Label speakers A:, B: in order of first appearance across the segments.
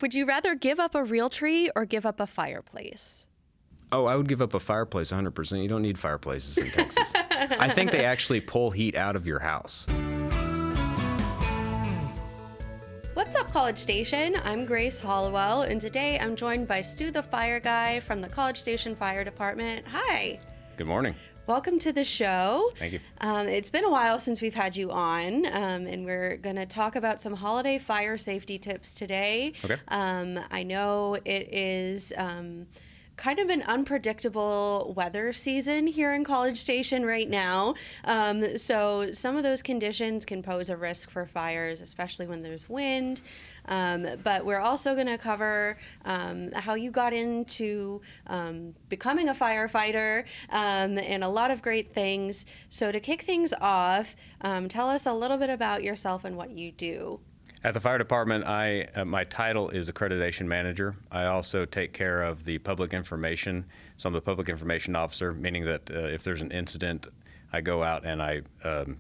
A: Would you rather give up a real tree or give up a fireplace?
B: Oh, I would give up a fireplace 100%. You don't need fireplaces in Texas. I think they actually pull heat out of your house.
A: What's up, College Station? I'm Grace Hollowell, and today I'm joined by Stu the Fire Guy from the College Station Fire Department. Hi.
B: Good morning.
A: Welcome to the show.
B: Thank you.
A: It's been a while since we've had you on, and we're going to talk about some holiday fire safety tips today.
B: Okay.
A: I know it is kind of an unpredictable weather season here in College Station right now. So some of those conditions can pose a risk for fires, especially when there's wind. But we're also going to cover how you got into becoming a firefighter and a lot of great things. So to kick things off, tell us a little bit about yourself and what you do.
B: At the fire department, my title is accreditation manager. I also take care of the public information. So I'm the public information officer, meaning that if there's an incident, I go out and I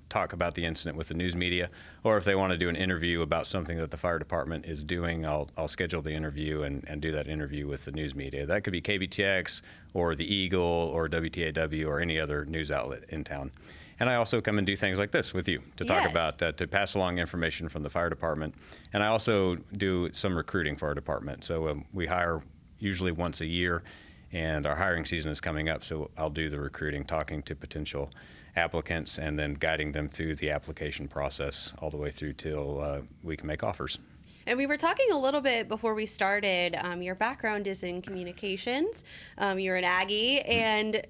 B: talk about the incident with the news media, or if they want to do an interview about something that the fire department is doing, I'll schedule the interview and do that interview with the news media. That could be KBTX or the Eagle or WTAW or any other news outlet in town. And I also come and do things like this with you to talk about, to pass along information from the fire department. And I also do some recruiting for our department. So we hire usually once a year, and our hiring season is coming up. So I'll do the recruiting, talking to potential applicants, and then guiding them through the application process all the way through till we can make offers.
A: And we were talking a little bit before we started. Your background is in communications. You're an Aggie, and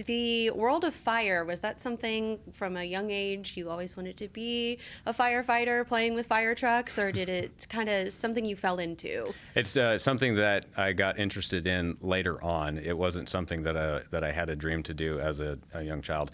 A: the world of fire, was that something from a young age you always wanted to be a firefighter playing with fire trucks, or did it kind of something you fell into?
B: It's something that I got interested in later on. It wasn't something that I had a dream to do as a young child.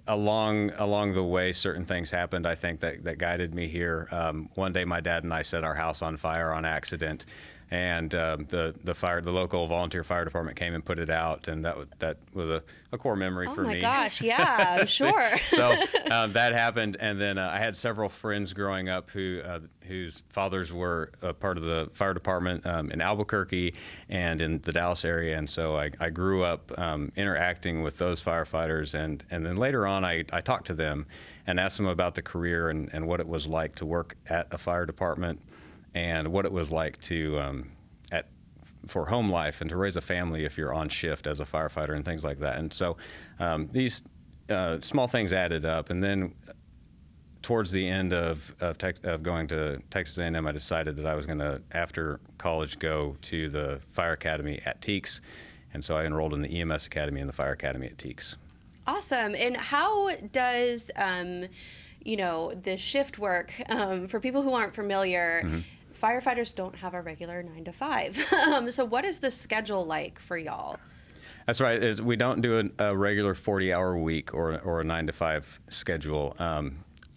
B: Along the way, certain things happened, I think, that guided me here. One day, my dad and I set our house on fire on accident, and the local volunteer fire department came and put it out, and that was a core memory for me.
A: Oh my gosh, yeah, I'm sure.
B: So that happened, and then I had several friends growing up whose fathers were a part of the fire department in Albuquerque and in the Dallas area, and so I grew up interacting with those firefighters, and then later on I talked to them and asked them about the career and what it was like to work at a fire department, and what it was like to for home life and to raise a family if you're on shift as a firefighter and things like that. And so these small things added up. And then towards the end of going to Texas A&M, I decided that I was going to, after college, go to the fire academy at Teeks. And so I enrolled in the EMS academy and the fire academy at Teeks.
A: Awesome. And how does the shift work, for people who aren't familiar, firefighters don't have a regular 9 to 5. So what is the schedule like for y'all?
B: That's right. We don't do a regular 40-hour week or a 9 to 5 schedule.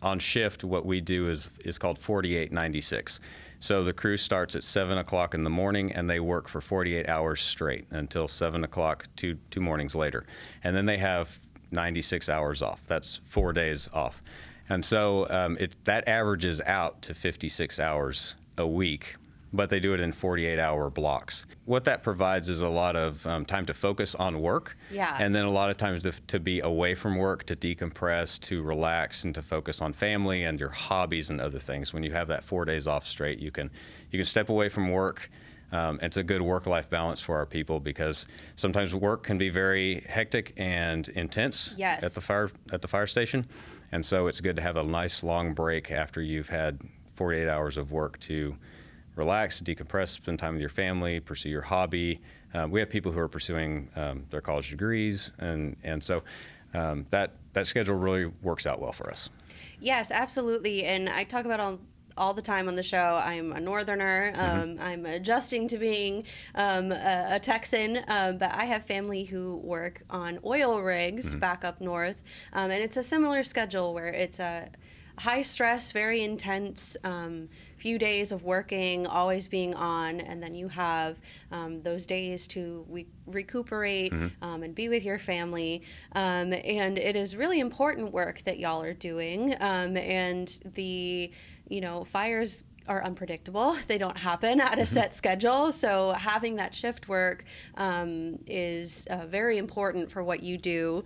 B: On shift, what we do is called 48-96. So the crew starts at 7 o'clock in the morning, and they work for 48 hours straight until 7 o'clock two mornings later. And then they have 96 hours off. That's 4 days off. And so that averages out to 56 hours a week, but they do it in 48-hour blocks. What that provides is a lot of time to focus on work, and then a lot of times to be away from work, to decompress, to relax, and to focus on family and your hobbies and other things. When you have that 4 days off straight, you can step away from work. It's a good work-life balance for our people, because sometimes work can be very hectic and intense at the fire station, and so it's good to have a nice long break after you've had 48 hours of work to relax, decompress, spend time with your family, pursue your hobby. We have people who are pursuing their college degrees, and so that schedule really works out well for us.
A: Yes, absolutely. And I talk about all the time on the show. I'm a northerner. I'm adjusting to being a Texan, but I have family who work on oil rigs back up north, and it's a similar schedule where it's a high stress, very intense few days of working, always being on, and then you have those days to recuperate and be with your family. And it is really important work that y'all are doing. And the fires are unpredictable. They don't happen at a set schedule. So having that shift work is very important for what you do.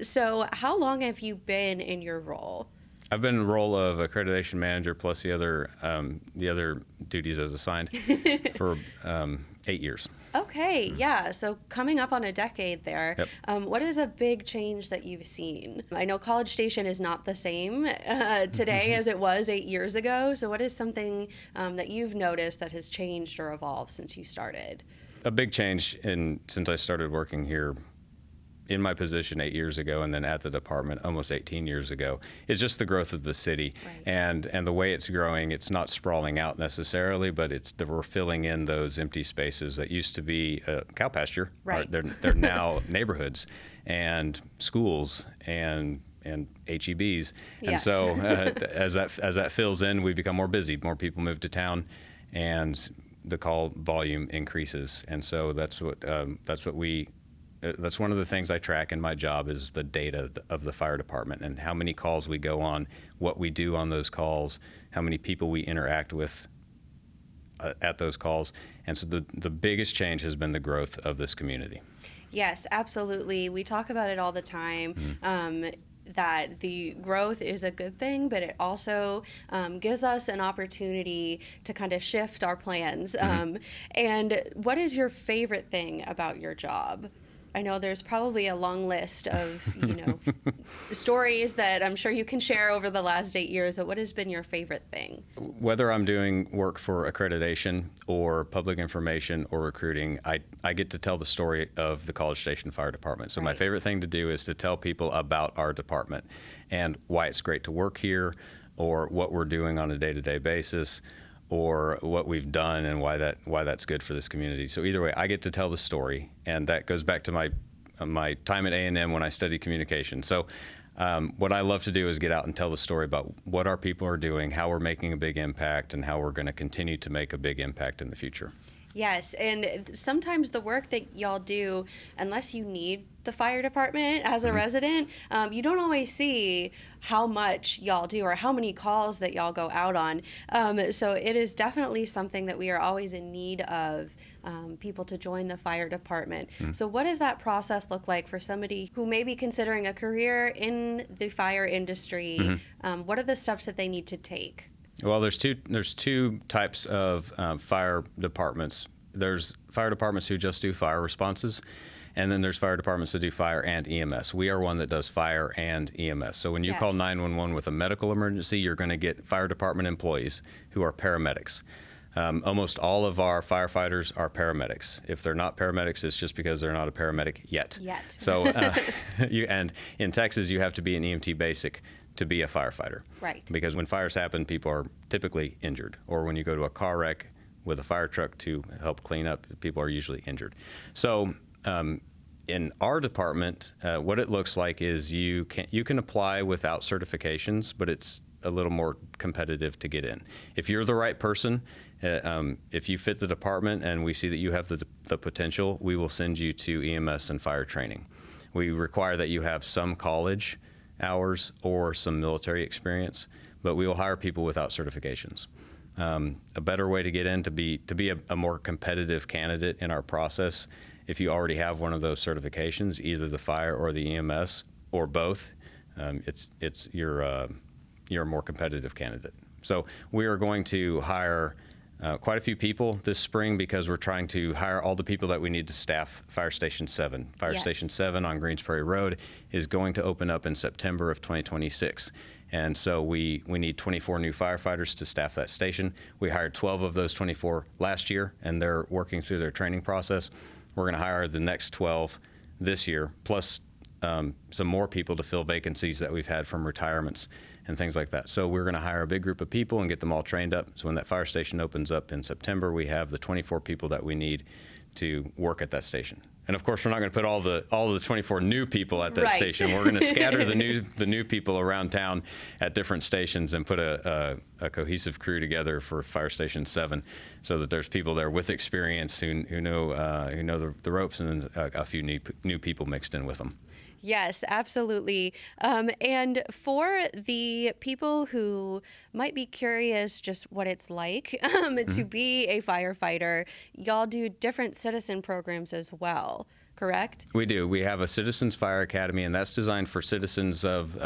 A: So how long have you been in your role?
B: I've been in the role of accreditation manager plus the other duties as assigned for 8 years.
A: Okay, yeah. So coming up on a decade there,
B: Yep.
A: what is a big change that you've seen? I know College Station is not the same today as it was 8 years ago. So what is something that you've noticed that has changed or evolved since you started?
B: A big change since I started working here in my position 8 years ago and then at the department almost 18 years ago is just the growth of the city.
A: Right.
B: And the way it's growing, it's not sprawling out necessarily, but we're filling in those empty spaces that used to be a cow pasture.
A: Right.
B: They're now neighborhoods and schools and HEBs. And
A: Yes.
B: so as that fills in, we become more busy. More people move to town, and the call volume increases. And so that's one of the things I track in my job is the data of the fire department and how many calls we go on, what we do on those calls, how many people we interact with at those calls. And so the biggest change has been the growth of this community.
A: Yes, absolutely. We talk about it all the time. That the growth is a good thing, but it also gives us an opportunity to kind of shift our plans. And what is your favorite thing about your job? I know there's probably a long list of, stories that I'm sure you can share over the last 8 years, but what has been your favorite thing?
B: Whether I'm doing work for accreditation or public information or recruiting, I get to tell the story of the College Station Fire Department. So my favorite thing to do is to tell people about our department and why it's great to work here, or what we're doing on a day-to-day basis, or what we've done and why that's good for this community. So either way, I get to tell the story, and that goes back to my time at A&M when I studied communication. So what I love to do is get out and tell the story about what our people are doing, how we're making a big impact, and how we're going to continue to make a big impact in the future.
A: Yes, and sometimes the work that y'all do, unless you need the fire department as a resident, you don't always see how much y'all do or how many calls that y'all go out on. So it is definitely something that we are always in need of, people to join the fire department. So what does that process look like for somebody who may be considering a career in the fire industry? What are the steps that they need to take?
B: Well, there's two types of fire departments. There's fire departments who just do fire responses, and then there's fire departments that do fire and EMS. We are one that does fire and EMS. So when you call 911 with a medical emergency, you're going to get fire department employees who are paramedics. Almost all of our firefighters are paramedics. If they're not paramedics, it's just because they're not a paramedic yet. So and in Texas, you have to be an EMT basic to be a firefighter. Right. Because when fires happen, people are typically injured. Or when you go to a car wreck with a fire truck to help clean up, people are usually injured. So in our department, what it looks like is you can apply without certifications, but it's a little more competitive to get in. If you're the right person, if you fit the department and we see that you have the potential, we will send you to EMS and fire training. We require that you have some college hours or some military experience, but we will hire people without certifications. A better way to get in to be a more competitive candidate in our process, if you already have one of those certifications, either the fire or the EMS or both, you're a more competitive candidate. So we are going to hire quite a few people this spring because we're trying to hire all the people that we need to staff Fire Station 7. Fire Station 7 on Greens Prairie Road is going to open up in September of 2026. And so we need 24 new firefighters to staff that station. We hired 12 of those 24 last year, and they're working through their training process. We're going to hire the next 12 this year, plus some more people to fill vacancies that we've had from retirements and things like that. So we're going to hire a big group of people and get them all trained up. So when that fire station opens up in September, we have the 24 people that we need to work at that station. And of course, we're not going to put all the 24 new people at that station. We're going to scatter the new people around town at different stations and put a cohesive crew together for Fire Station 7, so that there's people there with experience who know the ropes, and then a few new people mixed in with them.
A: Yes, absolutely. And for the people who might be curious just what it's like to be a firefighter, y'all do different citizen programs as well, correct?
B: We do. We have a Citizens Fire Academy, and that's designed for citizens of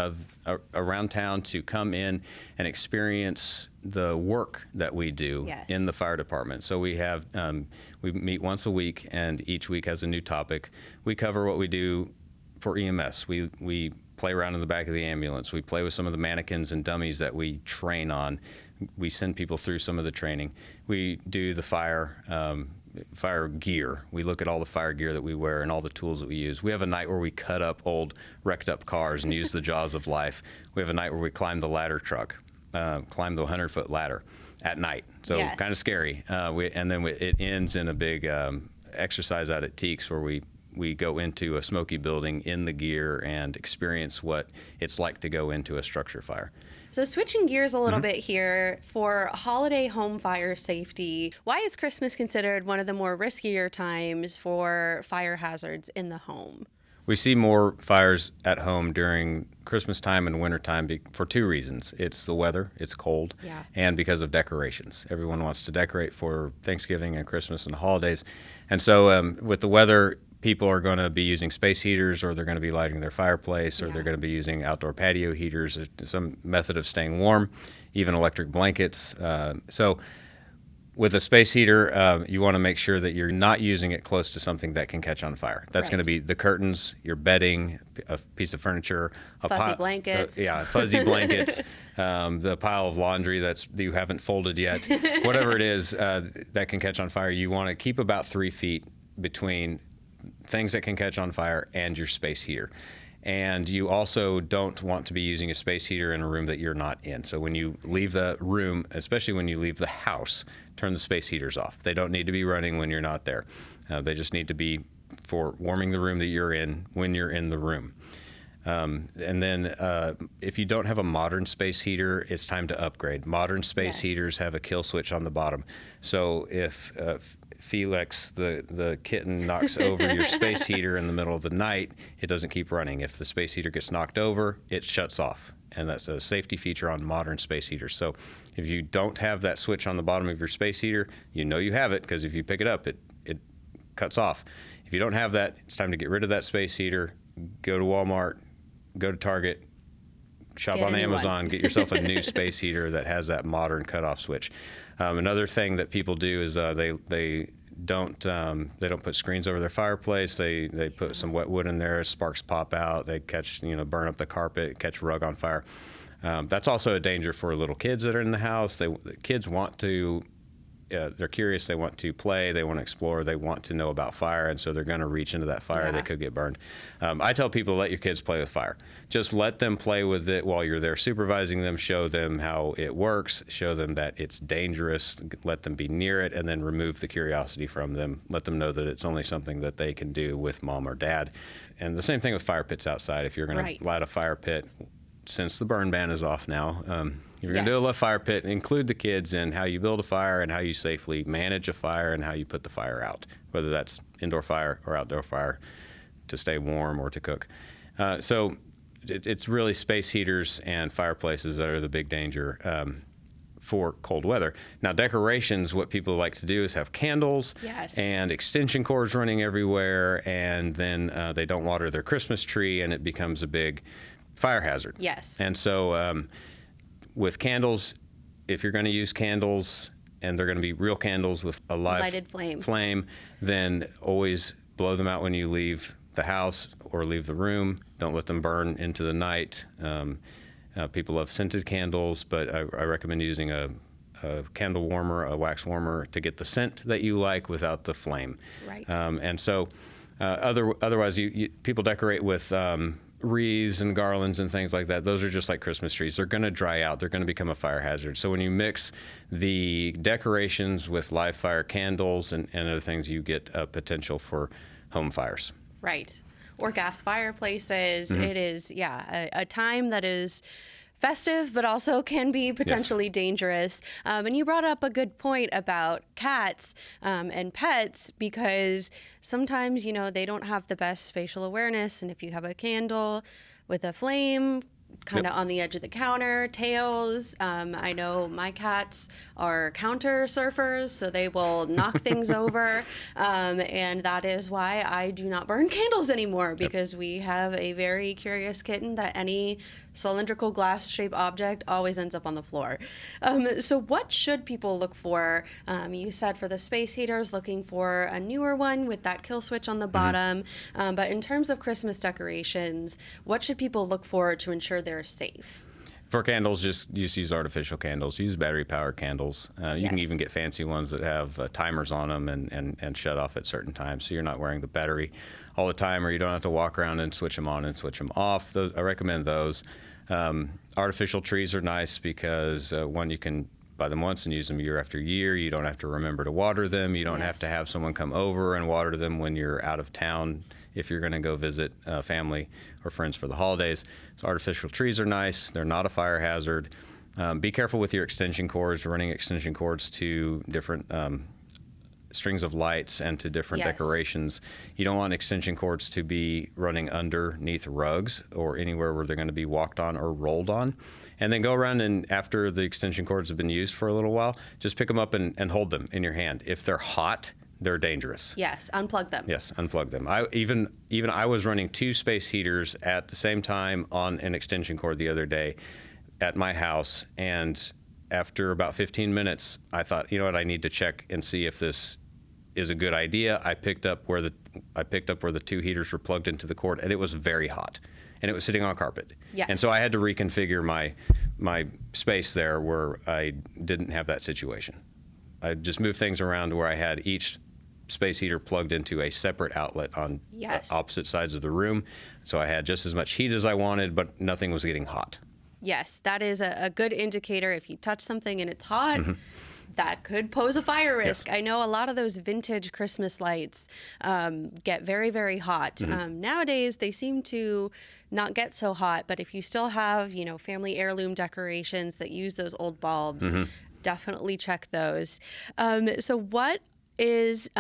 B: around town to come in and experience the work that we do
A: Yes.
B: in the fire department. So we meet once a week, and each week has a new topic. We cover what we do for EMS. We play around in the back of the ambulance. We play with some of the mannequins and dummies that we train on. We send people through some of the training. We do the fire gear. We look at all the fire gear that we wear and all the tools that we use. We have a night where we cut up old wrecked up cars and use the jaws of life. We have a night where we climb the ladder truck, climb the 100-foot ladder at night. So
A: Yes.
B: kind of scary. It ends in a big exercise out at Teeks where we go into a smoky building in the gear and experience what it's like to go into a structure fire.
A: So switching gears a little bit here, for holiday home fire safety, why is Christmas considered one of the more riskier times for fire hazards in the home?
B: We see more fires at home during Christmas time and winter time for two reasons. It's the weather, it's cold,
A: Yeah.
B: and because of decorations. Everyone wants to decorate for Thanksgiving and Christmas and the holidays. And so with the weather, people are going to be using space heaters, or they're going to be lighting their fireplace, or
A: Yeah.
B: they're going to be using outdoor patio heaters, some method of staying warm, even electric blankets. So with a space heater, you want to make sure that you're not using it close to something that can catch on fire. That's
A: Right.
B: going to be the curtains, your bedding, a piece of furniture,
A: Fuzzy blankets.
B: fuzzy blankets, the pile of laundry that you haven't folded yet, whatever it is that can catch on fire. You want to keep about 3 feet between things that can catch on fire and your space heater. And you also don't want to be using a space heater in a room that you're not in. So when you leave the room, especially when you leave the house, turn the space heaters off. They don't need to be running when you're not there. They just need to be for warming the room that you're in when you're in the room. And then if you don't have a modern space heater, it's time to upgrade. Modern space
A: Yes.
B: heaters have a kill switch on the bottom. So if Felix, the kitten, knocks over your space heater in the middle of the night, it doesn't keep running. If the space heater gets knocked over, it shuts off. And that's a safety feature on modern space heaters. So if you don't have that switch on the bottom of your space heater, you know you have it, because if you pick it up, it cuts off. If you don't have that, it's time to get rid of that space heater. Go to Walmart, go to Target, shop
A: Get
B: on
A: a new
B: Amazon,
A: one.
B: get yourself a new space heater that has that modern cutoff switch. Another thing that people do is they don't put screens over their fireplace. They put some wet wood in there. Sparks pop out. They burn up the carpet, catch a rug on fire. That's also a danger for little kids that are in the house. The kids want to. They're curious, they want to play, they want to explore, they want to know about fire, and so they're going to reach into that fire.
A: Yeah.
B: They could get burned. I tell people, let your kids play with fire. Just let them play with it while you're there supervising them, show them how it works, show them that it's dangerous, let them be near it, and then remove the curiosity from them. Let them know that it's only something that they can do with mom or dad. And the same thing with fire pits outside. If you're going
A: Right.
B: to light a fire pit, since the burn ban is off now, you're going to
A: Yes.
B: do a fire pit, include the kids in how you build a fire and how you safely manage a fire and how you put the fire out, whether that's indoor fire or outdoor fire, to stay warm or to cook. So it's really space heaters and fireplaces that are the big danger for cold weather. Now, decorations, what people like to do is have candles
A: Yes.
B: and extension cords running everywhere, and then they don't water their Christmas tree, and it becomes a big fire hazard.
A: Yes.
B: And so with candles, if you're going to use candles and they're going to be real candles with a live
A: Lighted flame.
B: then always blow them out when you leave the house or leave the room. Don't let them burn into the night. People love scented candles, but I recommend using a candle warmer, a wax warmer, to get the scent that you like without the flame.
A: Right.
B: And so otherwise, people decorate with wreaths and garlands and things like that. Those are just like Christmas trees. They're going to dry out. They're going to become a fire hazard. So when you mix the decorations with live fire candles and other things, you get a potential for home fires.
A: Right. Or gas fireplaces. It is, a time that is festive, but also can be potentially dangerous. And you brought up a good point about cats and pets, because sometimes, they don't have the best spatial awareness. And if you have a candle with a flame kind of on the edge of the counter, tails. I know my cats are counter surfers, so they will knock things over. And that is why I do not burn candles anymore, because we have a very curious kitten that any cylindrical glass-shaped object always ends up on the floor. So what should people look for? You said for the space heaters, looking for a newer one with that kill switch on the bottom. But in terms of Christmas decorations, what should people look for to ensure they're safe?
B: For candles, just use artificial candles. Use battery-powered candles. You can even get fancy ones that have timers on them and shut off at certain times, so you're not wearing the battery all the time, or you don't have to walk around and switch them on and switch them off. I recommend those. Artificial trees are nice because, one, you can buy them once and use them year after year. You don't have to remember to water them. You don't have to have someone come over and water them when you're out of town, if you're going to go visit family or friends for the holidays. So artificial trees are nice. They're not a fire hazard. Be careful with your extension cords, running extension cords to different strings of lights and to different decorations. You don't want extension cords to be running underneath rugs or anywhere where they're going to be walked on or rolled on. And then go around, and after the extension cords have been used for a little while, just pick them up and hold them in your hand. If they're hot, they're dangerous.
A: Yes, unplug them.
B: Yes, unplug them. I was running 2 space heaters at the same time on an extension cord the other day at my house, and after about 15 minutes, I thought, you know what, I need to check and see if this is a good idea. I picked up where the 2 heaters were plugged into the cord, and it was very hot, and it was sitting on carpet.
A: Yes.
B: And so I had to reconfigure my space there where I didn't have that situation. I just moved things around where I had each space heater plugged into a separate outlet on opposite sides of the room. So I had just as much heat as I wanted, but nothing was getting hot.
A: Yes, that is a good indicator. If you touch something and it's hot, that could pose a fire risk.
B: Yes.
A: I know a lot of those vintage Christmas lights get very, very hot. Nowadays, they seem to not get so hot, but if you still have, family heirloom decorations that use those old bulbs, definitely check those. So what is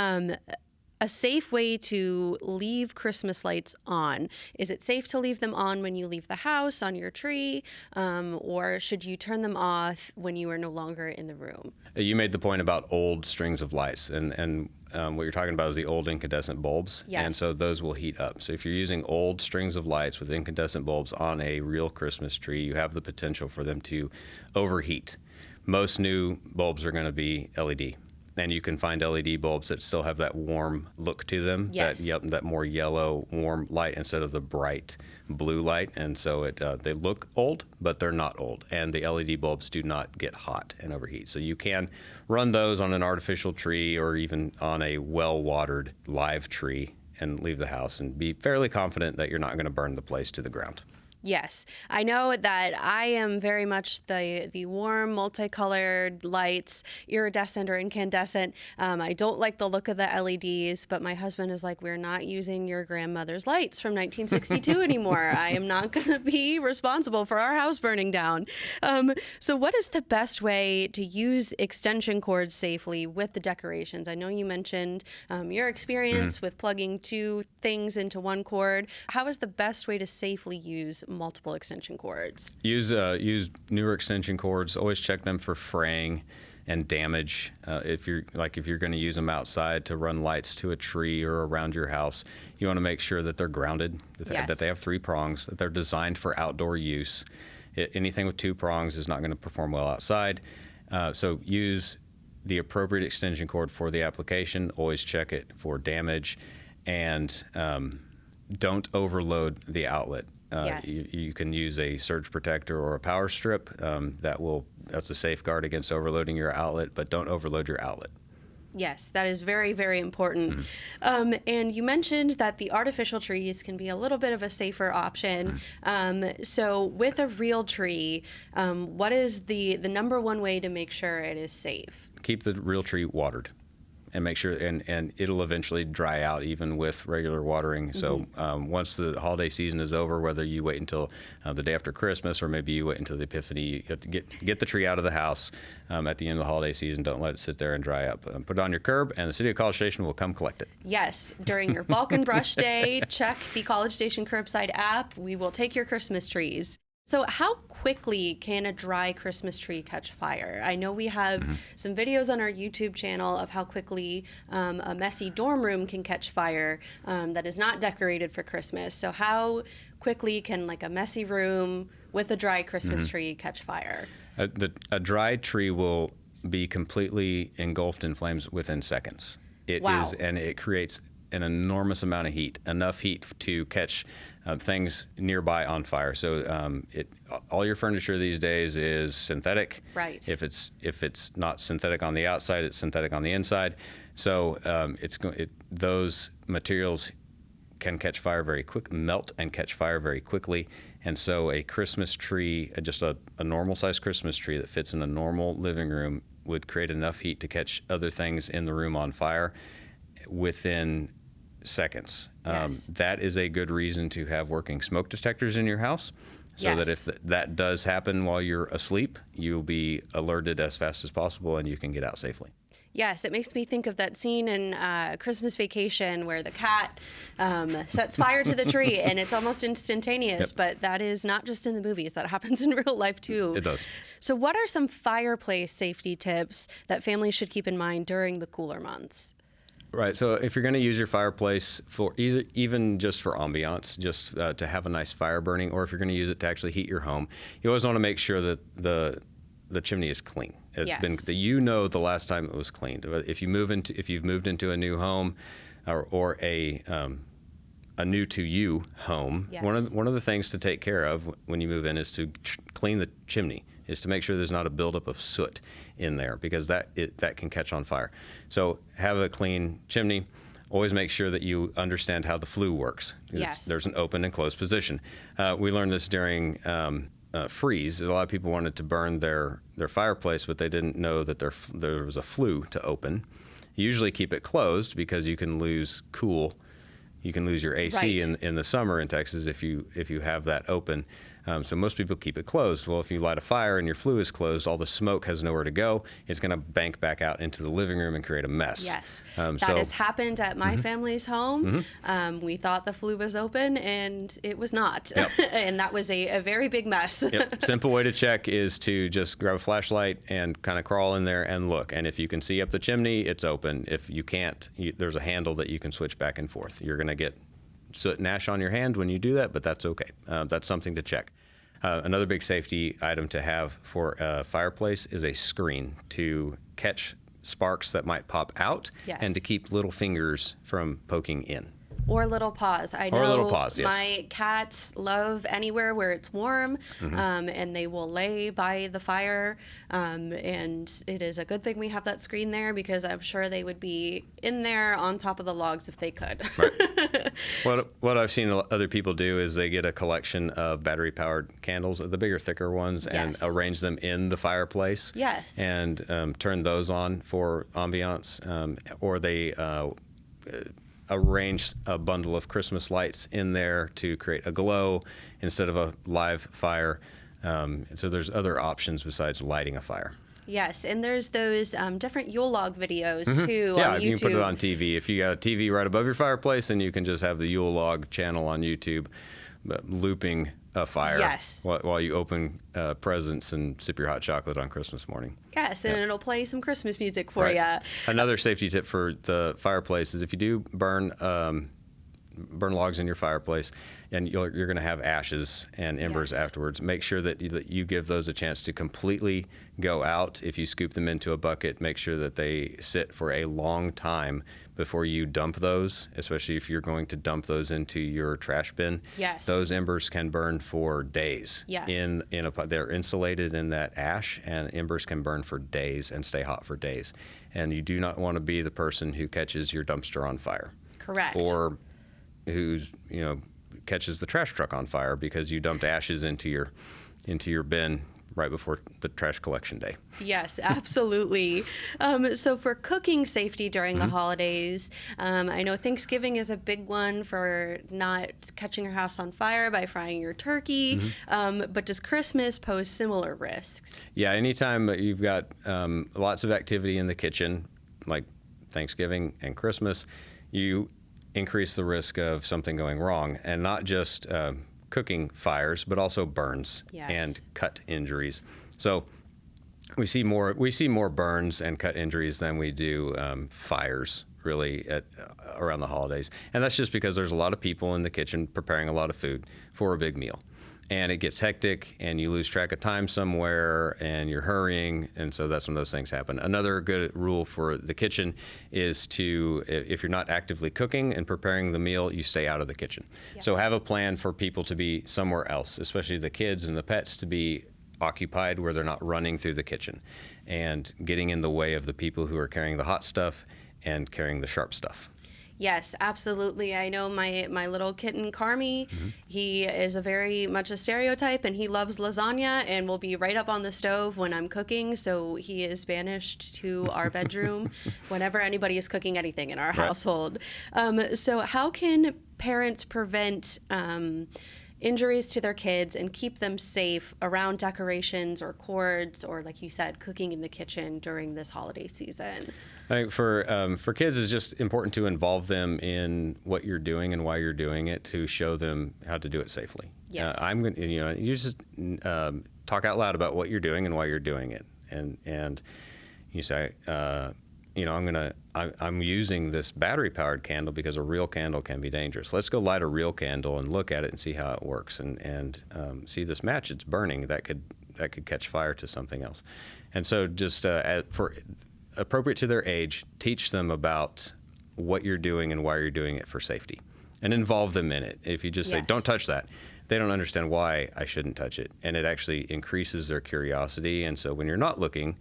A: a safe way to leave Christmas lights on? Is it safe to leave them on when you leave the house, on your tree, or should you turn them off when you are no longer in the room?
B: You made the point about old strings of lights, and what you're talking about is the old incandescent bulbs.
A: Yes.
B: And so those will heat up. So if you're using old strings of lights with incandescent bulbs on a real Christmas tree, you have the potential for them to overheat. Most new bulbs are going to be LED. And you can find LED bulbs that still have that warm look to them, that more yellow, warm light instead of the bright blue light. And so they look old, but they're not old. And the LED bulbs do not get hot and overheat. So you can run those on an artificial tree or even on a well-watered live tree and leave the house and be fairly confident that you're not going to burn the place to the ground.
A: Yes, I know that I am very much the warm, multicolored lights, iridescent or incandescent. I don't like the look of the LEDs, but my husband is like, we're not using your grandmother's lights from 1962 anymore. I am not going to be responsible for our house burning down. So what is the best way to use extension cords safely with the decorations? I know you mentioned your experience with plugging 2 things into one cord. How is the best way to safely use multiple extension cords?
B: Use newer extension cords. Always check them for fraying and damage. If you're going to use them outside to run lights to a tree or around your house, you want to make sure that they're grounded, that they have 3 prongs, that they're designed for outdoor use. Anything with 2 prongs is not going to perform well outside. So use the appropriate extension cord for the application. Always check it for damage, and don't overload the outlet. You can use a surge protector or a power strip. That's a safeguard against overloading your outlet, but don't overload your outlet.
A: Yes, that is very, very important. And you mentioned that the artificial trees can be a little bit of a safer option. So with a real tree, what is the number one way to make sure it is safe?
B: Keep the real tree watered. and make sure, and it'll eventually dry out even with regular watering. So once the holiday season is over, whether you wait until the day after Christmas or maybe you wait until the Epiphany, you have to get the tree out of the house at the end of the holiday season. Don't let it sit there and dry up. Put it on your curb, and the City of College Station will come collect it.
A: Yes, during your Balk and Brush Day, check the College Station curbside app. We will take your Christmas trees. So how quickly can a dry Christmas tree catch fire? I know we have some videos on our YouTube channel of how quickly a messy dorm room can catch fire that is not decorated for Christmas. So how quickly can like a messy room with a dry Christmas tree catch fire?
B: A dry tree will be completely engulfed in flames within seconds. It is, and it creates an enormous amount of heat, enough heat to catch things nearby on fire. So all your furniture these days is synthetic.
A: Right.
B: If it's not synthetic on the outside, it's synthetic on the inside. So those materials can catch fire very quick, melt and catch fire very quickly. And so a Christmas tree, just a normal sized Christmas tree that fits in a normal living room, would create enough heat to catch other things in the room on fire within seconds.
A: Yes.
B: That is a good reason to have working smoke detectors in your house, so that if that does happen while you're asleep, you'll be alerted as fast as possible and you can get out safely.
A: Yes, it makes me think of that scene in Christmas Vacation where the cat sets fire to the tree and it's almost instantaneous, but that is not just in the movies. That happens in real life too.
B: It does.
A: So what are some fireplace safety tips that families should keep in mind during the cooler months?
B: Right. So if you're going to use your fireplace for even just for ambiance, just to have a nice fire burning, or if you're going to use it to actually heat your home, you always want to make sure that the chimney is clean. It's been the last time it was cleaned. If you've moved into a new home, or a new to you home, one of the things to take care of when you move in is to clean the chimney. Is to make sure there's not a buildup of soot in there, because that can catch on fire. So have a clean chimney. Always make sure that you understand how the flue works. There's an open and closed position. We learned this during freeze. A lot of people wanted to burn their fireplace, but they didn't know that there was a flue to open. You usually keep it closed because you can lose You can lose your AC in the summer in Texas if you have that open. So most people keep it closed. Well, if you light a fire and your flue is closed, all the smoke has nowhere to go. It's going to bank back out into the living room and create a mess.
A: Yes, that has happened at my family's home. We thought the flue was open, and it was not. And that was a very big mess.
B: Simple way to check is to just grab a flashlight and kind of crawl in there and look. And if you can see up the chimney, it's open. If you can't, there's a handle that you can switch back and forth. You're going to get soot and ash on your hand when you do that, but that's okay. That's something to check. Another big safety item to have for a fireplace is a screen to catch sparks that might pop out and to keep little fingers from poking in.
A: Or little paws. I know
B: little paws, yes.
A: My cats love anywhere where it's warm, and they will lay by the fire. And it is a good thing we have that screen there, because I'm sure they would be in there on top of the logs if they could.
B: Right. What I've seen other people do is they get a collection of battery-powered candles, the bigger, thicker ones, and arrange them in the fireplace.
A: Yes.
B: And turn those on for ambiance, or they arrange a bundle of Christmas lights in there to create a glow instead of a live fire. So there's other options besides lighting a fire.
A: Yes, and there's those different Yule log videos too on YouTube.
B: You can put it on TV. If you got a TV right above your fireplace, then you can just have the Yule log channel on YouTube looping a fire while you open presents and sip your hot chocolate on Christmas morning.
A: Yes, and it'll play some Christmas music for you.
B: Another safety tip for the fireplace is if you do burn logs in your fireplace, and you're going to have ashes and embers afterwards, make sure that you give those a chance to completely go out. If you scoop them into a bucket, make sure that they sit for a long time before you dump those, especially if you're going to dump those into your trash bin.
A: Yes.
B: Those embers can burn for days.
A: Yes.
B: They're insulated in that ash, and embers can burn for days and stay hot for days. And you do not want to be the person who catches your dumpster on fire.
A: Correct.
B: Or who's catches the trash truck on fire because you dumped ashes into your bin right before the trash collection day.
A: Yes, absolutely. So for cooking safety during the holidays, I know Thanksgiving is a big one for not catching your house on fire by frying your turkey. But does Christmas pose similar risks?
B: Yeah, anytime you've got lots of activity in the kitchen, like Thanksgiving and Christmas, you increase the risk of something going wrong, and not just cooking fires, but also burns
A: Yes.
B: and cut injuries. So we see more burns and cut injuries than we do fires, really, around the holidays. And that's just because there's a lot of people in the kitchen preparing a lot of food for a big meal. And it gets hectic, and you lose track of time somewhere, and you're hurrying, and so that's when those things happen. Another good rule for the kitchen is to, if you're not actively cooking and preparing the meal, you stay out of the kitchen.
A: Yes.
B: So have a plan for people to be somewhere else, especially the kids and the pets, to be occupied where they're not running through the kitchen and getting in the way of the people who are carrying the hot stuff and carrying the sharp stuff.
A: Yes, absolutely. I know my little kitten, Carmi, he is a very much a stereotype, and he loves lasagna and will be right up on the stove when I'm cooking. So he is banished to our bedroom whenever anybody is cooking anything in our household. So how can parents prevent injuries to their kids and keep them safe around decorations or cords or, like you said, cooking in the kitchen during this holiday season?
B: I think for kids, it's just important to involve them in what you're doing and why you're doing it, to show them how to do it safely.
A: Yes.
B: I'm going to, you just talk out loud about what you're doing and why you're doing it, and you say, I'm using this battery-powered candle because a real candle can be dangerous. Let's go light a real candle and look at it and see how it works, and see this match, it's burning. That could catch fire to something else. And so just for appropriate to their age, teach them about what you're doing and why you're doing it for safety, and involve them in it. If you just say, don't touch that, they don't understand why I shouldn't touch it. And it actually increases their curiosity. And so when you're not looking,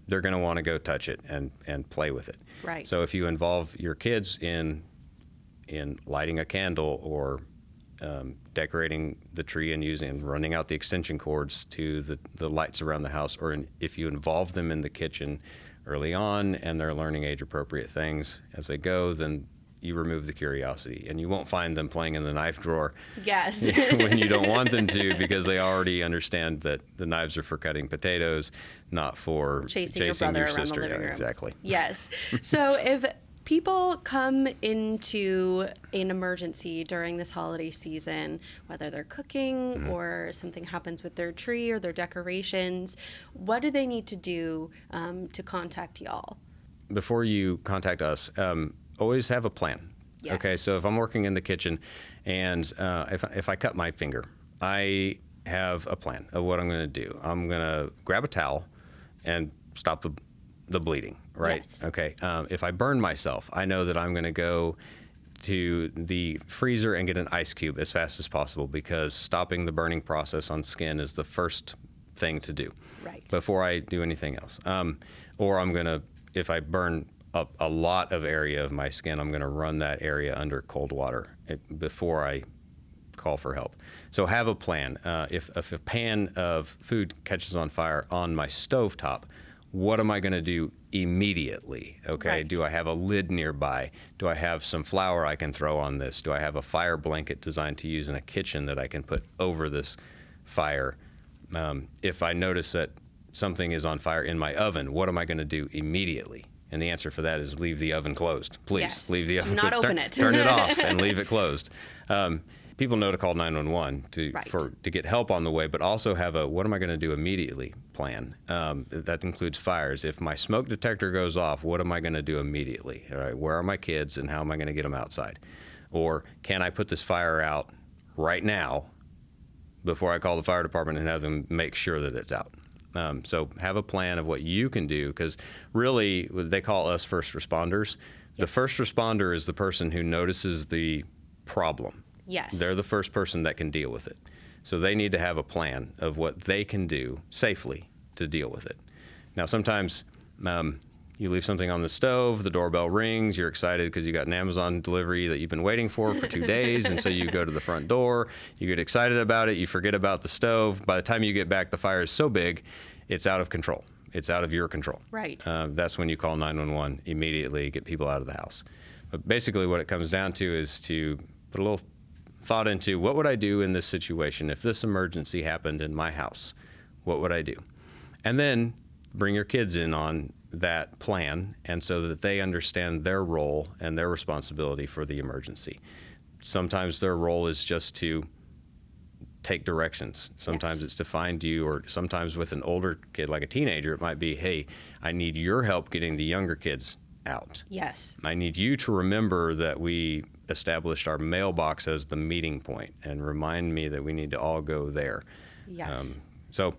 B: they're going to want to go touch it and play with it.
A: Right.
B: So if you involve your kids in lighting a candle or decorating the tree and running out the extension cords to the lights around the house, or if you involve them in the kitchen early on and they're learning age-appropriate things as they go, then you remove the curiosity, and you won't find them playing in the knife drawer.
A: Yes.
B: When you don't want them to, because they already understand that the knives are for cutting potatoes, not for
A: chasing your brother around
B: sister.
A: the living room.
B: Exactly.
A: Yes. So if people come into an emergency during this holiday season, whether they're cooking or something happens with their tree or their decorations, what do they need to do to contact y'all?
B: Before you contact us, always have a plan.
A: Yes.
B: Okay, so if I'm working in the kitchen and if I cut my finger, I have a plan of what I'm going to do. I'm going to grab a towel and stop the bleeding, right?
A: Yes.
B: Okay, if I burn myself, I know that I'm going to go to the freezer and get an ice cube as fast as possible, because stopping the burning process on skin is the first thing to do,
A: Right.
B: before I do anything else. Or I'm going to, if I burn up a lot of area of my skin, I'm going to run that area under cold water before I call for help. So have a plan. If a pan of food catches on fire on my stovetop, what am I going to do immediately? Okay,
A: Right.
B: Do I have a lid nearby? Do I have some flour I can throw on this? Do I have a fire blanket designed to use in a kitchen that I can put over this fire? If I notice that something is on fire in my oven, what am I going to do immediately? And the answer for that is leave the oven closed. Please,
A: Yes.
B: leave the oven
A: Do not
B: closed.
A: open it.
B: Turn it off and leave it closed. People know to call 911
A: Right.
B: to get help on the way, but also have a what am I going to do immediately plan. That includes fires. If my smoke detector goes off, what am I going to do immediately? All right, where are my kids and how am I going to get them outside? Or can I put this fire out right now before I call the fire department and have them make sure that it's out? So have a plan of what you can do, because really they call us first responders. The
A: Yes.
B: first responder is the person who notices the problem.
A: Yes.
B: They're the first person that can deal with it. So they need to have a plan of what they can do safely to deal with it. Now, sometimes You leave something on the stove, the doorbell rings, you're excited because you got an Amazon delivery that you've been waiting for 2 days, and so you go to the front door, you get excited about it, you forget about the stove. By the time you get back, the fire is so big, it's out of control. It's out of your control.
A: Right.
B: That's when you call 911 immediately, get people out of the house. But basically what it comes down to is to put a little thought into, what would I do in this situation? If this emergency happened in my house, what would I do? And then bring your kids in on that plan, and so that they understand their role and their responsibility for the emergency. Sometimes their role is just to take directions. Sometimes
A: Yes.
B: it's to find you, or sometimes with an older kid, like a teenager, it might be, hey, I need your help getting the younger kids out.
A: Yes.
B: I need you to remember that we established our mailbox as the meeting point, and remind me that we need to all go there.
A: Yes.
B: So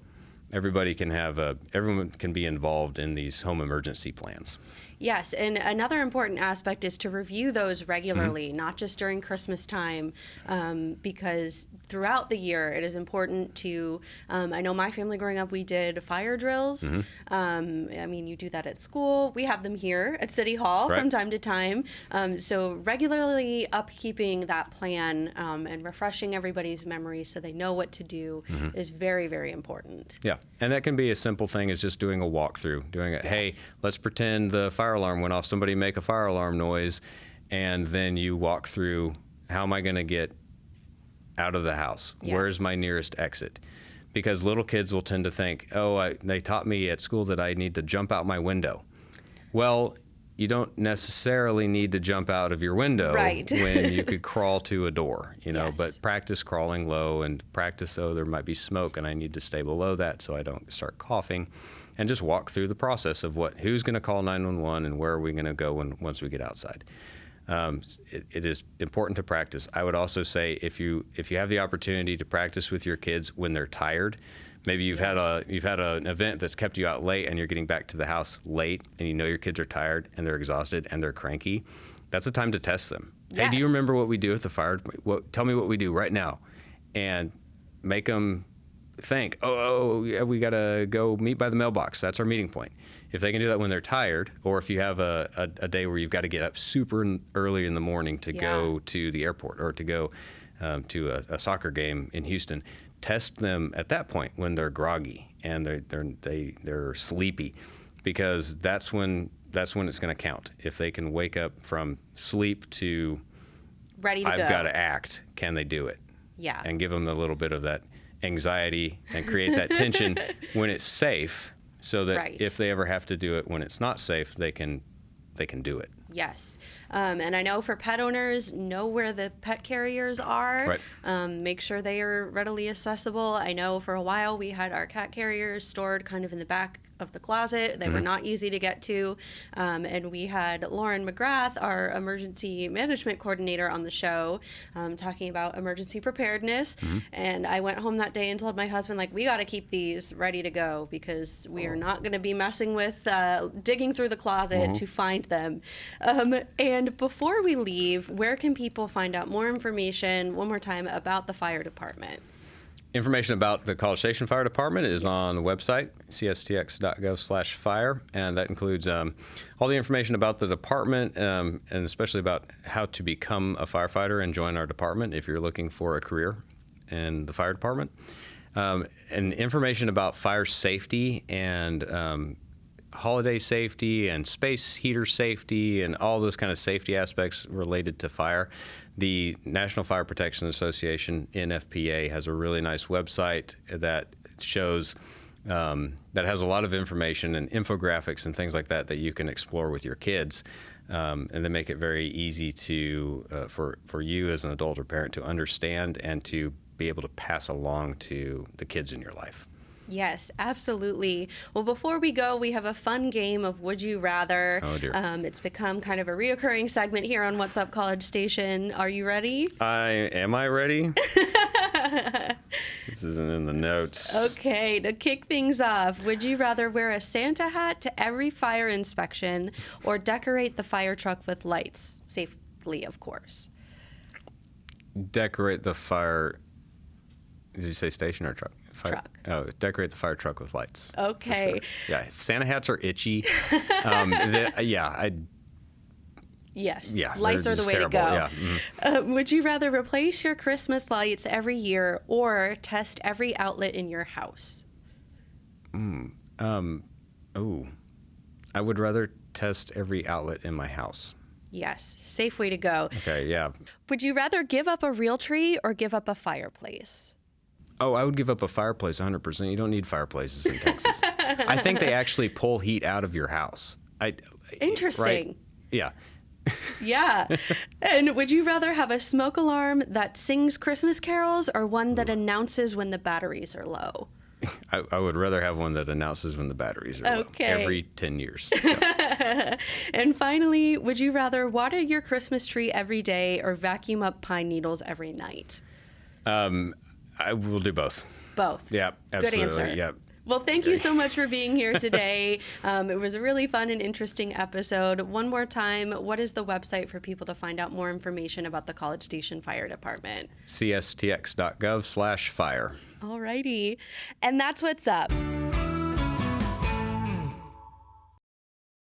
B: everybody can everyone can be involved in these home emergency plans.
A: Yes, and another important aspect is to review those regularly, not just during Christmas time, because throughout the year it is important to, I know my family growing up, we did fire drills. I mean, you do that at school. We have them here at City Hall
B: Right.
A: from time to time. So regularly upkeeping that plan and refreshing everybody's memories so they know what to do is very, very important.
B: Yeah, and that can be a simple thing as just doing a walkthrough, doing it, hey,
A: Yes.
B: let's pretend the fire alarm went off, somebody make a fire alarm noise, and then you walk through, how am I going to get out of the house?
A: Yes.
B: Where's my nearest exit? Because little kids will tend to think, oh, they taught me at school that I need to jump out my window. Well, you don't necessarily need to jump out of your window
A: Right.
B: when you could crawl to a door,
A: Yes.
B: but practice crawling low, and practice, oh, there might be smoke and I need to stay below that so I don't start coughing, and just walk through the process of who's going to call 911 and where are we going to go once we get outside. It is important to practice. I would also say if you have the opportunity to practice with your kids when they're tired, maybe you've had an event that's kept you out late and you're getting back to the house late, and you know your kids are tired and they're exhausted and they're cranky. That's a time to test them. Hey, do you
A: Yes.
B: remember what we do at the fire? Tell me what we do right now, and make them think, yeah, we got to go meet by the mailbox. That's our meeting point. If they can do that when they're tired, or if you have a day where you've got to get up super early in the morning to go to the airport, or to go to a soccer game in Houston, test them at that point when they're groggy and they're sleepy, because that's when it's going to count. If they can wake up from sleep to
A: Ready to go.
B: I've got to act, can they do it?
A: Yeah.
B: And give them a little bit of that anxiety and create that tension when it's safe, so that
A: Right.
B: if they ever have to do it when it's not safe, they can do it.
A: Yes. And I know for pet owners, know where the pet carriers are.
B: Right.
A: Make sure they are readily accessible. I know for a while we had our cat carriers stored kind of in the back of the closet. They were not easy to get to. And we had Lauren McGrath, our emergency management coordinator, on the show talking about emergency preparedness. And I went home that day and told my husband, like, we got to keep these ready to go, because we are not going to be messing with digging through the closet to find them. And before we leave, where can people find out more information, one more time, about the fire department?
B: Information about the College Station Fire Department is on the website, cstx.gov/fire, and that includes all the information about the department, and especially about how to become a firefighter and join our department if you're looking for a career in the fire department, and information about fire safety and holiday safety and space heater safety and all those kind of safety aspects related to fire. The National Fire Protection Association, NFPA, has a really nice website that shows that has a lot of information and infographics and things like that you can explore with your kids, and they make it very easy to for you as an adult or parent to understand and to be able to pass along to the kids in your life.
A: Yes, absolutely. Well, before we go, we have a fun game of Would You Rather.
B: Oh, dear.
A: It's become kind of a reoccurring segment here on What's Up College Station. Are you ready?
B: Am I ready? This isn't in the notes.
A: Okay, to kick things off, would you rather wear a Santa hat to every fire inspection or decorate the fire truck with lights? Safely, of course.
B: Decorate the fire. Did you say station or truck?
A: truck?
B: Oh, decorate the fire truck with lights.
A: Okay.
B: Sure. Yeah, Santa hats are itchy.
A: Yes.
B: Yeah,
A: Lights
B: they're
A: are the
B: just
A: way
B: terrible.
A: to go.
B: Yeah. Mm-hmm.
A: Would you rather replace your Christmas lights every year or test every outlet in your house?
B: Oh, I would rather test every outlet in my house.
A: Yes. Safe way to go.
B: Okay, yeah.
A: Would you rather give up a real tree or give up a fireplace?
B: Oh, I would give up a fireplace 100%. You don't need fireplaces in Texas. I think they actually pull heat out of your house.
A: Interesting.
B: Right? Yeah.
A: Yeah. And would you rather have a smoke alarm that sings Christmas carols or one that announces when the batteries are low?
B: I would rather have one that announces when the batteries are
A: Okay.
B: low every 10 years.
A: And finally, would you rather water your Christmas tree every day or vacuum up pine needles every night?
B: I will do both.
A: Both.
B: Yeah, absolutely.
A: Good answer.
B: Yeah.
A: Well, thank you so much for being here today. It was a really fun and interesting episode. One more time, what is the website for people to find out more information about the College Station Fire Department?
B: cstx.gov/fire.
A: Alrighty. And that's what's up.